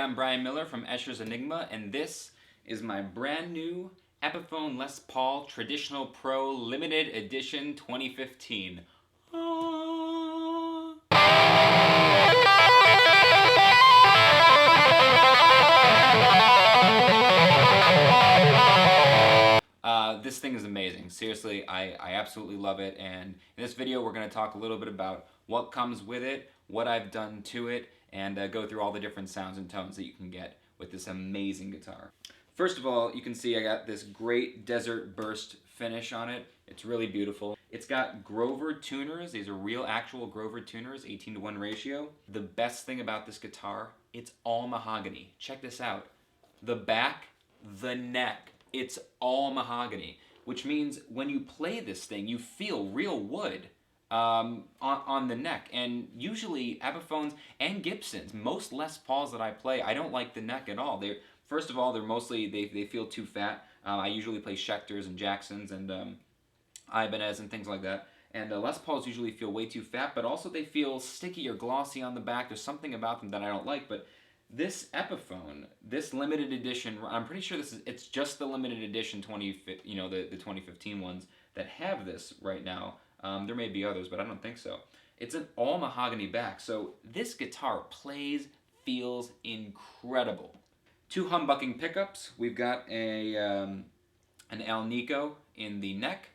I'm Brian Miller from Escher's Enigma, and this is my brand new Epiphone Les Paul Traditional Pro Limited Edition 2015. This thing is amazing. Seriously, I absolutely love it, and in this video we're going to talk a little bit about what comes with it, what I've done to it, and go through all the different sounds and tones that you can get with this amazing guitar. First of all, you can see I got this great desert burst finish on it. It's really beautiful. It's got Grover tuners. These are real actual Grover tuners, 18:1 ratio. The best thing about this guitar, it's all mahogany. Check this out. The back, the neck, it's all mahogany, which means when you play this thing, you feel real wood on the neck. And usually Epiphones and Gibsons, most Les Pauls that I play, I don't like the neck at all. First of all, they're mostly, they feel too fat. I usually play Schechters and Jacksons and Ibanez and things like that. And Les Pauls usually feel way too fat, but also they feel sticky or glossy on the back. There's something about them that I don't like, but this Epiphone, this limited edition, I'm pretty sure it's just the limited edition the 2015 ones that have this right now. There may be others, but I don't think so. It's an all mahogany back, so this guitar plays, feels incredible. Two humbucking pickups. We've got an Alnico in the neck,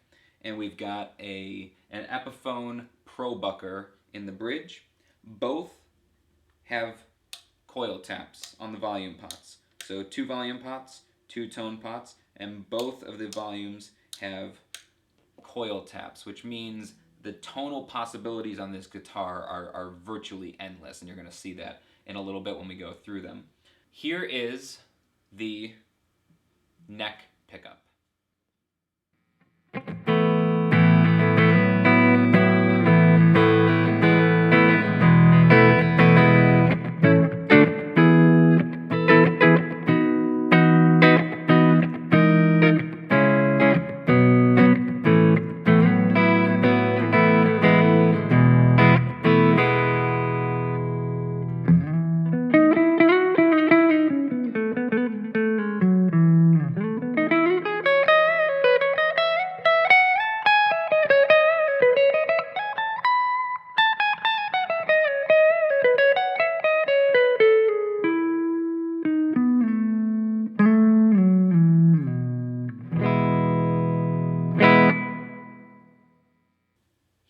and we've got an Epiphone Pro Bucker in the bridge. Both have coil taps on the volume pots. So 2 volume pots, 2 tone pots, and both of the volumes have coil taps, which means the tonal possibilities on this guitar are virtually endless, and you're going to see that in a little bit when we go through them. Here is the neck pickup.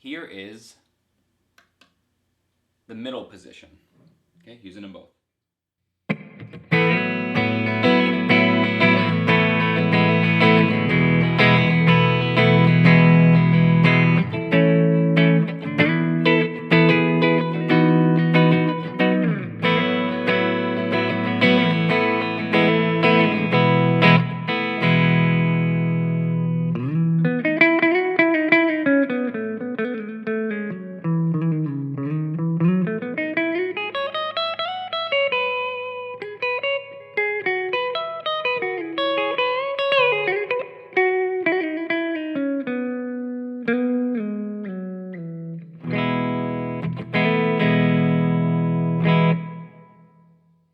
Here is the middle position, okay, using them both.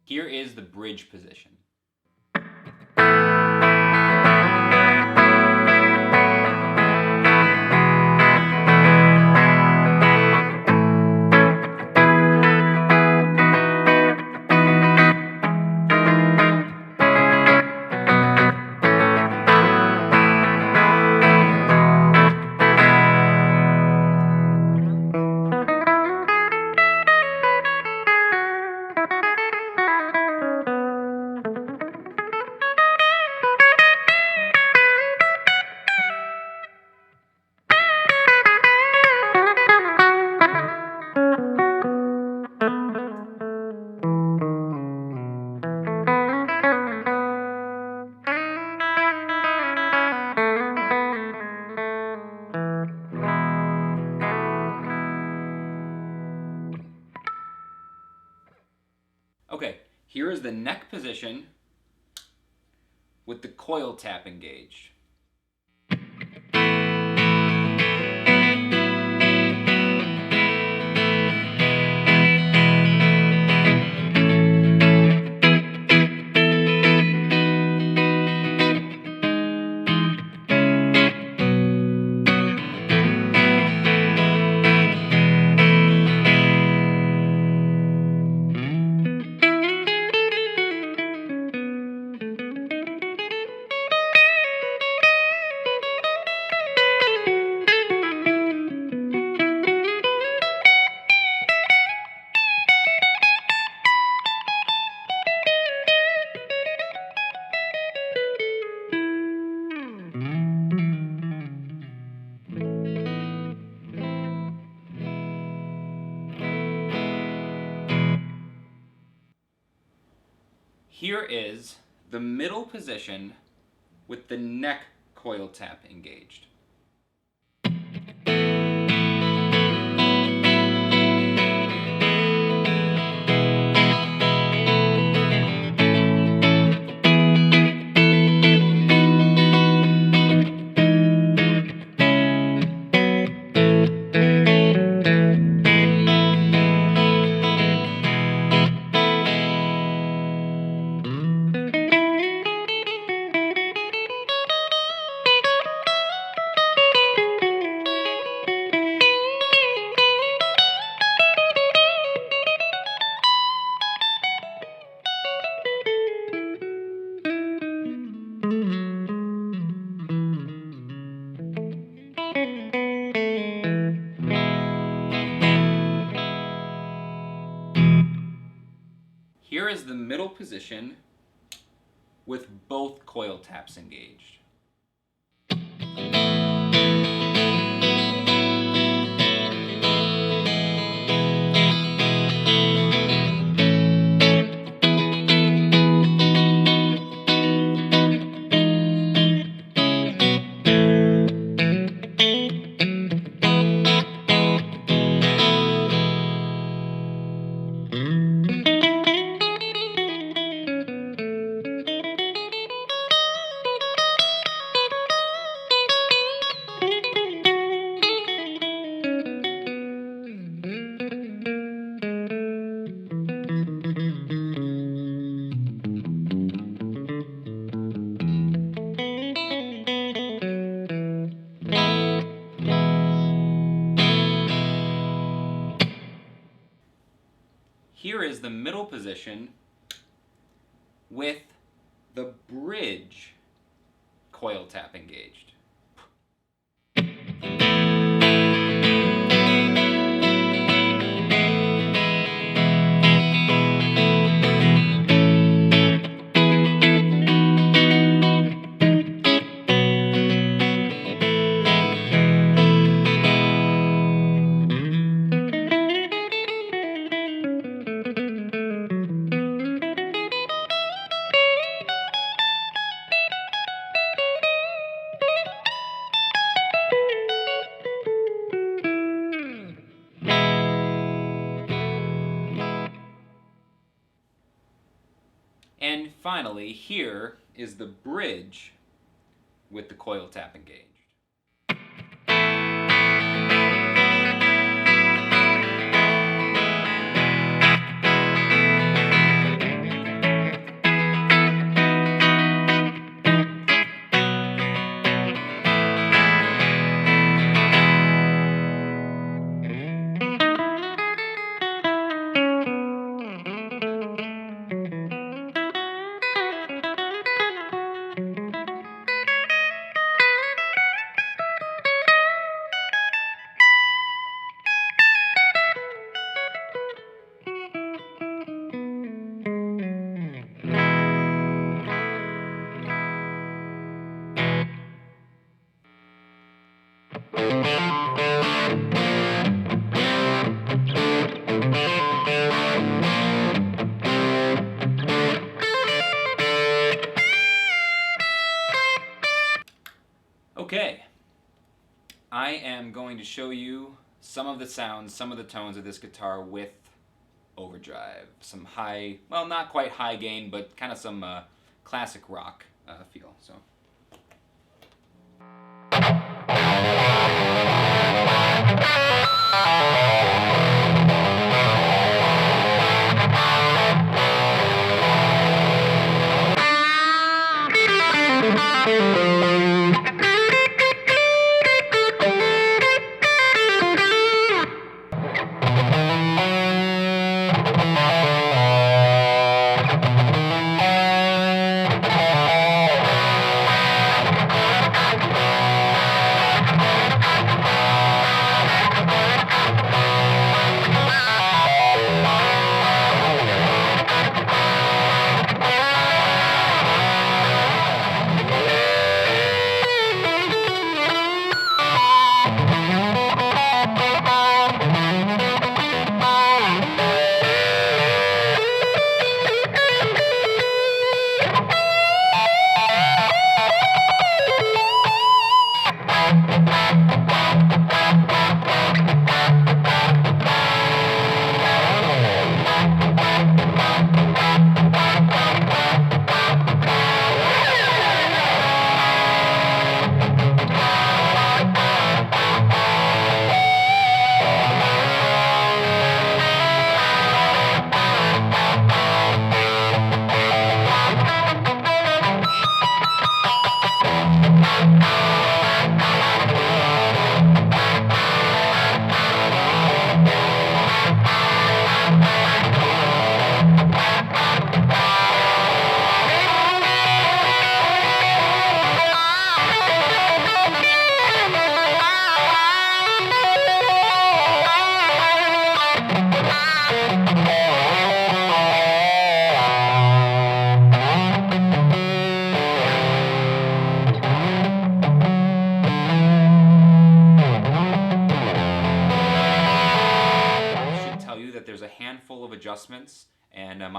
Here is the bridge position. Okay, here is the neck position with the coil tap engaged. Here is the middle position with the neck coil tap engaged. Here is the middle position with both coil taps engaged. Here is the middle position with the bridge coil tap engaged. And finally, here is the bridge with the coil tap engaged. Okay, I am going to show you some of the sounds, some of the tones of this guitar with overdrive. Some high, well, not quite high gain, but kind of some classic rock feel. So.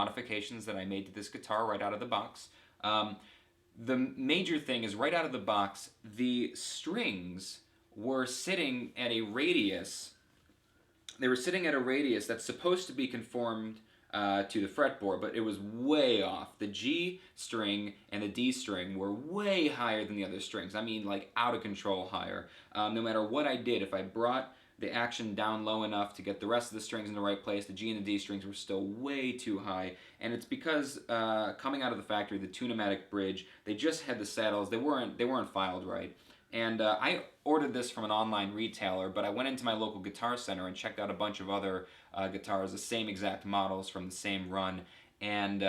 modifications that I made to this guitar right out of the box. The major thing is right out of the box, the strings were sitting at a radius. They were sitting at a radius that's supposed to be conformed to the fretboard, but it was way off. The G string and the D string were way higher than the other strings. I mean, like out of control higher. No matter what I did, if I brought the action down low enough to get the rest of the strings in the right place, the G and the D strings were still way too high. And it's because coming out of the factory, the tune-o-matic bridge, they just had the saddles. They weren't filed right. And I ordered this from an online retailer, but I went into my local guitar center and checked out a bunch of other guitars, the same exact models from the same run, and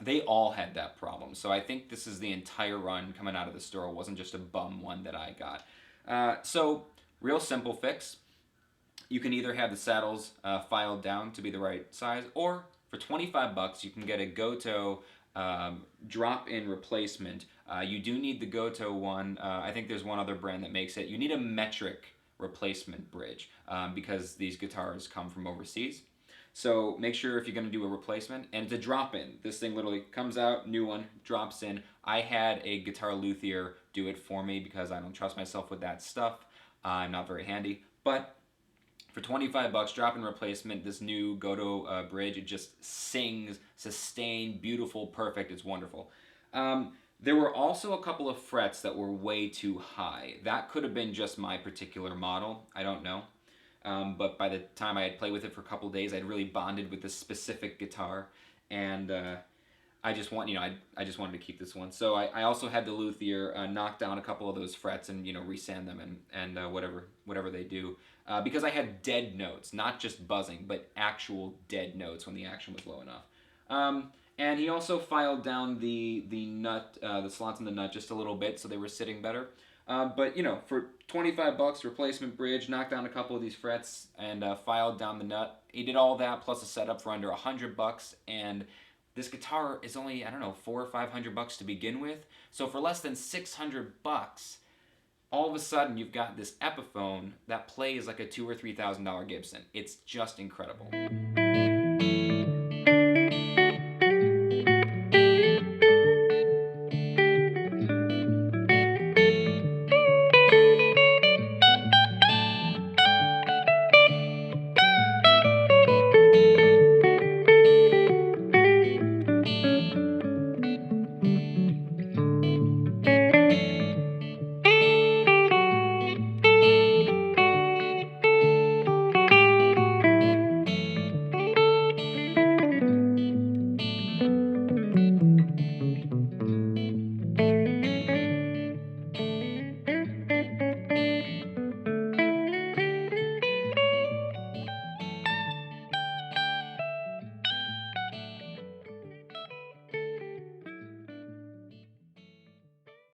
they all had that problem. So I think this is the entire run coming out of the store. It wasn't just a bum one that I got. So real simple fix. You can either have the saddles filed down to be the right size, or for 25 bucks you can get a Gotoh drop-in replacement. You do need the Gotoh one. I think there's one other brand that makes it. You need a metric replacement bridge because these guitars come from overseas. So make sure if you're going to do a replacement, and it's a drop-in. This thing literally comes out, new one, drops in. I had a guitar luthier do it for me because I don't trust myself with that stuff. I'm not very handy, but for 25 bucks, drop-in replacement, this new Gotoh bridge, it just sings, sustained, beautiful, perfect, it's wonderful. There were also a couple of frets that were way too high. That could have been just my particular model, I don't know. But by the time I had played with it for a couple of days, I'd really bonded with this specific guitar, and I just I just wanted to keep this one. So I also had the luthier knock down a couple of those frets and resand them and whatever they do, because I had dead notes, not just buzzing, but actual dead notes when the action was low enough. And he also filed down the nut, the slots in the nut just a little bit, so they were sitting better. But for 25 bucks, replacement bridge, knocked down a couple of these frets and filed down the nut. He did all that plus a setup for under 100 bucks, and this guitar is only, I don't know, 400 or 500 bucks to begin with. So for less than 600 bucks, all of a sudden you've got this Epiphone that plays like a $2,000 or $3,000 Gibson. It's just incredible.